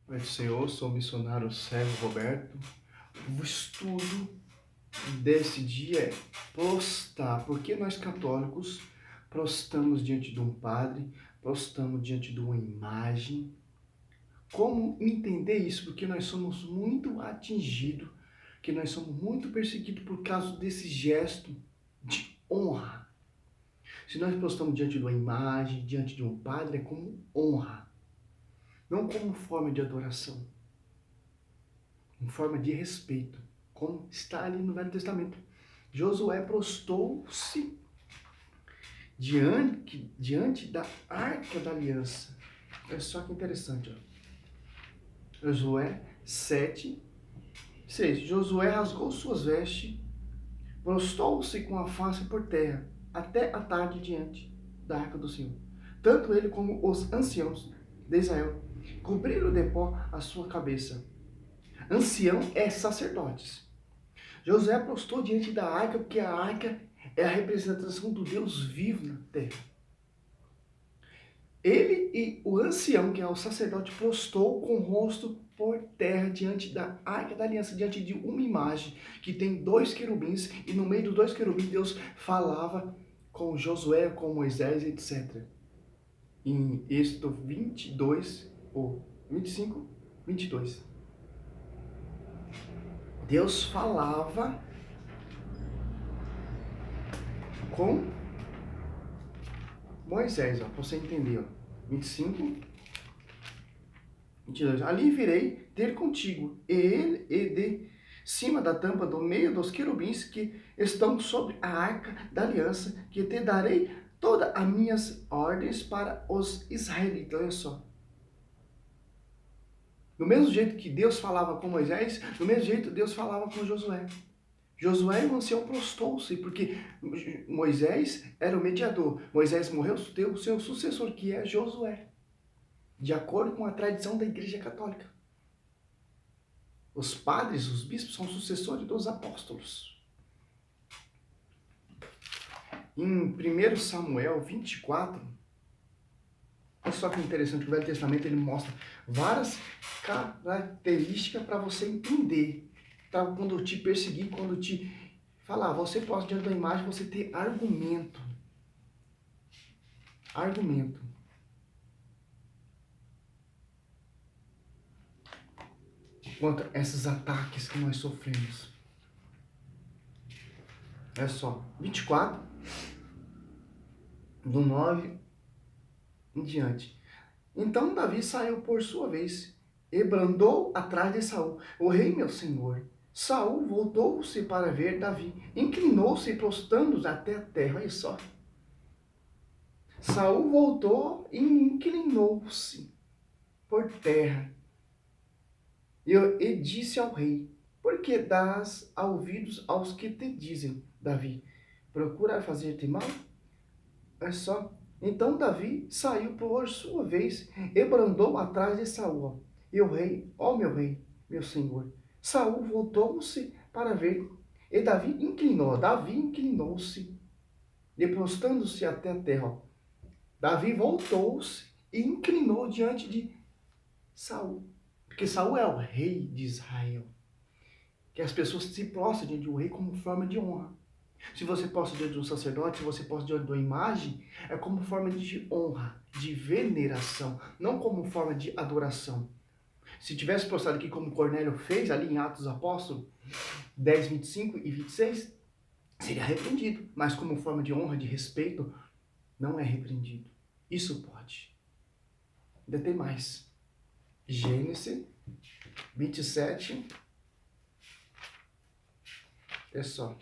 Oi, Senhor, sou o missionário Sérgio Roberto. O estudo desse dia é prostar. Porque nós católicos prostamos diante de um padre, prostamos diante de uma imagem. Como entender isso? Porque nós somos muito atingidos, que nós somos muito perseguidos por causa desse gesto de honra. Se nós prostamos diante de uma imagem, diante de um padre, é como honra, não como forma de adoração. Em forma de respeito, como está ali no Velho Testamento. Josué prostou-se diante da Arca da Aliança. Olha só que interessante. Ó. Josué 7, 6. Josué rasgou suas vestes, prostou-se com a face por terra, até a tarde diante da Arca do Senhor. Tanto ele como os anciãos de Israel cobriram de pó a sua cabeça. Ancião é sacerdotes. Josué prostou diante da arca, porque a arca é a representação do Deus vivo na terra. Ele e o ancião, que é o sacerdote, prostou com o rosto por terra diante da arca da aliança, diante de uma imagem que tem dois querubins, e no meio dos dois querubins Deus falava com Josué, com Moisés, etc. Em Êxodo 22, ou 25, 22. Deus falava com Moisés, ó, para você entender, ó. 25, 22. Ali virei ter contigo, e de cima da tampa do meio dos querubins que estão sobre a arca da aliança, que te darei todas as minhas ordens para os israelitas. Olha só. Do mesmo jeito que Deus falava com Moisés, do mesmo jeito Deus falava com Josué. Josué, o ancião, prostou-se, porque Moisés era o mediador. Moisés morreu, teve o seu sucessor, que é Josué, de acordo com a tradição da Igreja Católica. Os padres, os bispos, são sucessores dos apóstolos. Em 1 Samuel 24, olha só que interessante, o Velho Testamento ele mostra várias características para você entender. Tá? Quando te perseguir, quando te falar, você pode, diante da imagem, você ter argumento. Argumento. Contra esses ataques que nós sofremos. Olha só, 24, do 9 em diante. Então Davi saiu por sua vez e brandou atrás de Saul. O rei, meu senhor. Saul voltou-se para ver Davi, inclinou-se e prostando-se até a terra. Olha só. Saul voltou e inclinou-se por terra. E disse ao rei: por que dás ouvidos aos que te dizem, Davi? Procura fazer-te mal? Olha só. Então Davi saiu por sua vez e brandou atrás de Saul. E o rei, ó meu rei, meu senhor. Saul voltou-se para ver. E Davi inclinou-se, e prostrando-se até a terra. Davi voltou-se e inclinou diante de Saul. Porque Saul é o rei de Israel. Que as pessoas se prostram diante de um rei como forma de honra. Se você posta diante de um sacerdote, se você posta diante de uma imagem, é como forma de honra, de veneração, não como forma de adoração. Se tivesse postado aqui como Cornélio fez, ali em Atos dos Apóstolos, 10, 25 e 26, seria repreendido. Mas como forma de honra, de respeito, não é repreendido. Isso pode. Ainda tem mais. Gênesis 27. É só.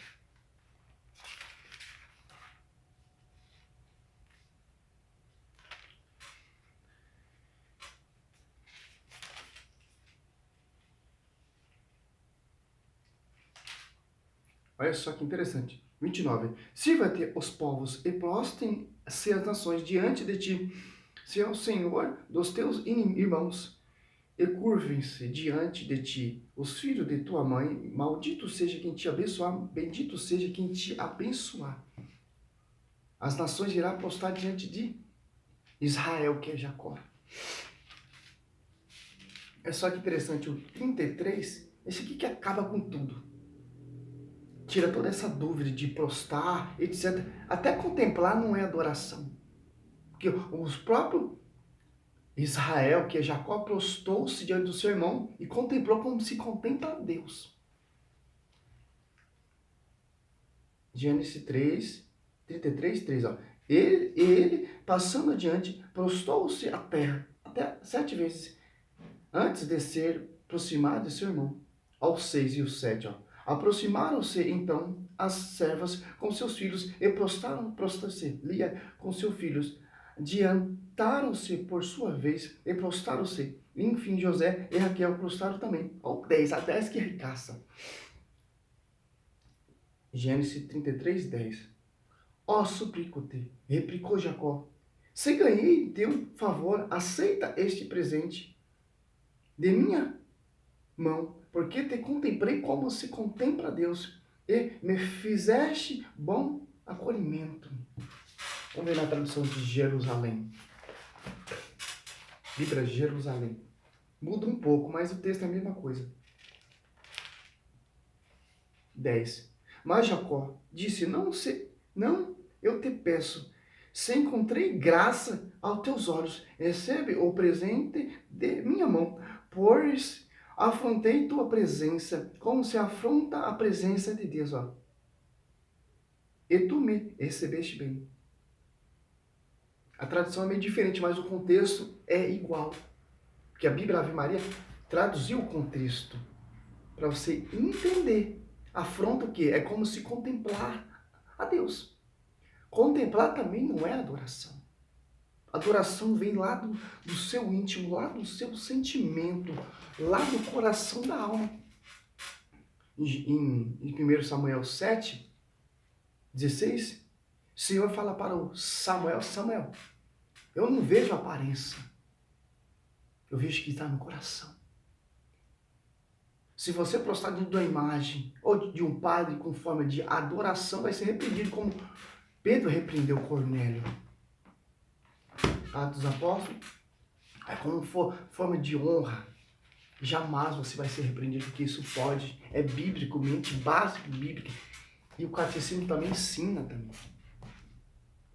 Olha só que interessante. 29. Sirva-te os povos e prostrem-se as nações diante de ti. Se é o Senhor dos teus irmãos, e curvem-se diante de ti os filhos de tua mãe. Maldito seja quem te abençoar, bendito seja quem te abençoar. As nações irão prostrar diante de Israel, que é Jacó. É só que interessante, o 33, esse aqui que acaba com tudo. Tira toda essa dúvida de prostrar, etc. Até contemplar não é adoração. Porque os próprios Israel, que é Jacó, prostou-se diante do seu irmão e contemplou como se contempla a Deus. Gênesis 3, 33, 3, ó. Ele, passando adiante, prostou-se à terra, até 7 vezes, antes de ser aproximado de seu irmão. Ao 6 e o 7, ó. Aproximaram-se então as servas com seus filhos e prostraram-se Lia com seus filhos. Adiantaram-se por sua vez e prostraram-se. Enfim, José e Raquel prostraram também. Ao 10, a 10 que ricaça. Gênesis 33, 10. Ó, suplico-te, replicou Jacó, se ganhei teu favor, aceita este presente de minha mão, porque te contemplei como se contempla Deus, e me fizeste bom acolhimento. Vamos ver na tradução de Jerusalém. Bíblia Jerusalém. Muda um pouco, mas o texto é a mesma coisa. 10. Mas Jacó disse, não, eu te peço, se encontrei graça aos teus olhos, recebe o presente de minha mão, pois afrontei tua presença, como se afronta a presença de Deus, ó. E tu me recebeste bem. A tradução é meio diferente, mas o contexto é igual. Porque a Bíblia Ave Maria traduziu o contexto para você entender. Afronta o quê? É como se contemplar a Deus. Contemplar também não é adoração. Adoração vem lá do seu íntimo, lá do seu sentimento, lá do coração da alma. Em 1 Samuel 7, 16, o Senhor fala para o Samuel, Samuel, eu não vejo aparência, eu vejo que está no coração. Se você prostrar diante de uma imagem ou de um padre com forma de adoração, vai ser repreendido como Pedro repreendeu Cornélio. Atos dos Apóstolos, é como forma de honra. Jamais você vai ser repreendido, porque isso pode. É bíblico, mente básica bíblica. E o catecismo também ensina também.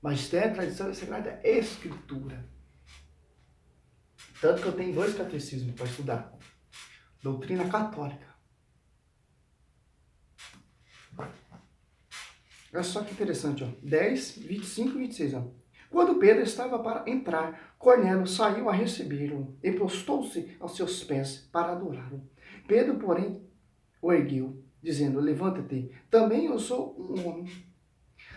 Magistério, tradição e sagrada escritura. Tanto que eu tenho 2 catecismos para estudar. Doutrina católica. Olha só que interessante, ó. 10, 25 e 26, ó. Quando Pedro estava para entrar, Cornélio saiu a recebê-lo e prostou-se aos seus pés para adorá-lo. Pedro, porém, o ergueu, dizendo, levanta-te, também eu sou um homem.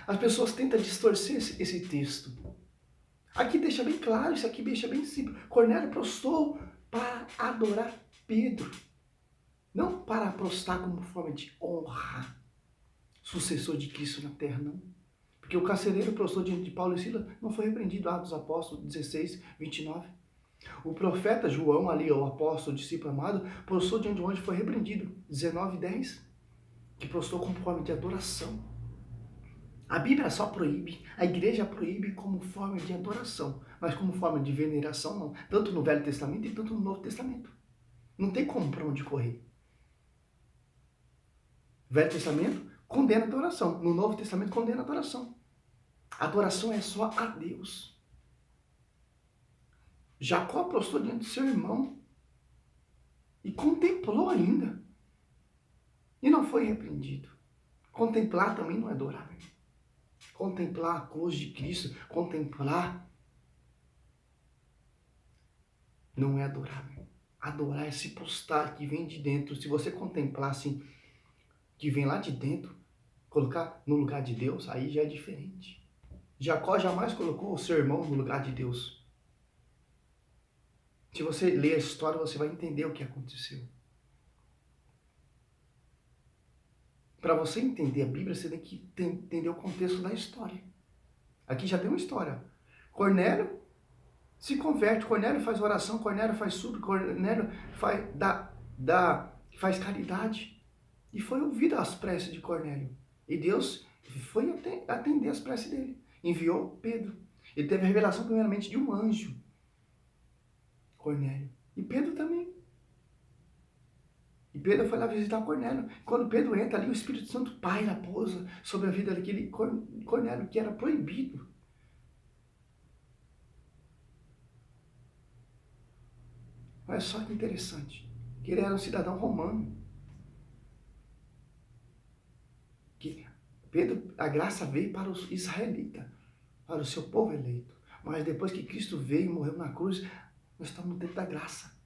As pessoas tentam distorcer esse texto. Aqui deixa bem claro, isso aqui deixa bem simples. Cornélio prostou para adorar Pedro, não para prostrar como forma de honra. Sucessor de Cristo na terra, não. Porque o carcereiro prostrou diante de Paulo e Silas, não foi repreendido, Atos dos Apóstolos 16, 29. O profeta João, ali, o apóstolo, o discípulo amado, prostrou diante de um anjo e foi repreendido, 19, 10. Que prostrou como forma de adoração. A Bíblia só proíbe, a igreja proíbe como forma de adoração, mas como forma de veneração, não. Tanto no Velho Testamento e tanto no Novo Testamento. Não tem como para onde correr. Velho Testamento condena a adoração. No Novo Testamento condena a adoração. A adoração é só a Deus. Jacó prostrou diante do seu irmão e contemplou ainda. E não foi repreendido. Contemplar também não é adorar. Contemplar a cruz de Cristo, contemplar não é adorar. Adorar é se prostrar, que vem de dentro. Se você contemplar assim, que vem lá de dentro, colocar no lugar de Deus, aí já é diferente. Jacó jamais colocou o seu irmão no lugar de Deus. Se você ler a história, você vai entender o que aconteceu. Para você entender a Bíblia, você tem que entender o contexto da história. Aqui já tem uma história. Cornélio se converte, Cornélio faz oração, Cornélio faz súplica, Cornélio faz caridade. E foi ouvida as preces de Cornélio. E Deus foi atender as preces dele. Enviou Pedro. Ele teve a revelação primeiramente de um anjo. Cornélio. E Pedro também. Pedro foi lá visitar Cornélio. Quando Pedro entra ali, o Espírito Santo paira, pousa sobre a vida daquele Cornélio, que era proibido. Olha só que interessante. Que ele era um cidadão romano. Que Pedro, a graça veio para os israelitas, para o seu povo eleito. Mas depois que Cristo veio e morreu na cruz, nós estamos dentro da graça.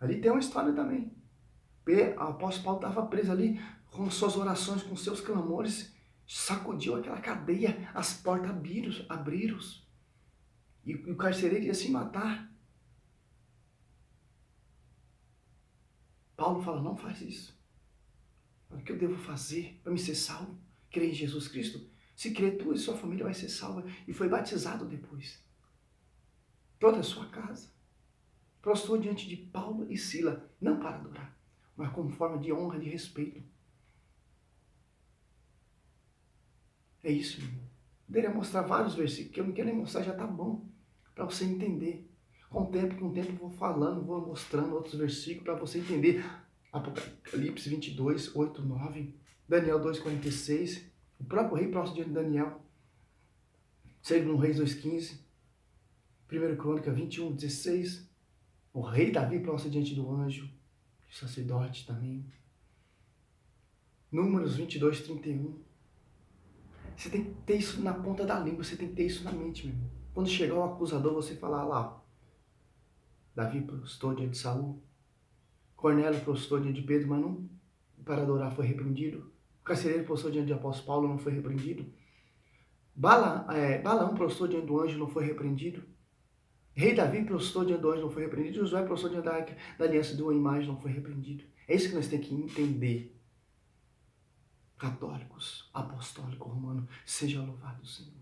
Ali tem uma história também. O apóstolo Paulo estava preso ali com suas orações, com seus clamores, sacudiu aquela cadeia, as portas abriram, e o carcereiro ia se matar. Paulo fala, não faz isso. O que eu devo fazer para me ser salvo? Crer em Jesus Cristo? Se crer, tu e sua família vai ser salva. E foi batizado depois. Toda a sua casa. Prostrou diante de Paulo e Sila, não para adorar, mas como forma de honra, de respeito. É isso, irmão. Poderia mostrar vários versículos, que eu não quero nem mostrar, já está bom, para você entender. Com o tempo eu vou falando, vou mostrando outros versículos para você entender. Apocalipse 22, 8, 9, Daniel 2,46, o próprio rei próximo diante de Daniel, 2 Reis 2,15, 1 Crônica 21, 16, o rei Davi próximo diante do anjo, o sacerdote também, Números 22, 31. Você tem que ter isso na ponta da língua, você tem que ter isso na mente, meu irmão. Quando chegar o acusador, você falar lá, Davi prostrou diante de Saul, Cornélio prostrou diante de Pedro, mas não para adorar foi repreendido. O carcereiro prostrou diante do apóstolo Paulo, não foi repreendido. Balaão prostrou diante do anjo, não foi repreendido. Rei Davi prostrou diante do anjo, não foi repreendido. Josué prostrou diante da aliança de uma imagem, não foi repreendido. É isso que nós temos que entender. Católicos, apostólico, romano, seja louvado o Senhor.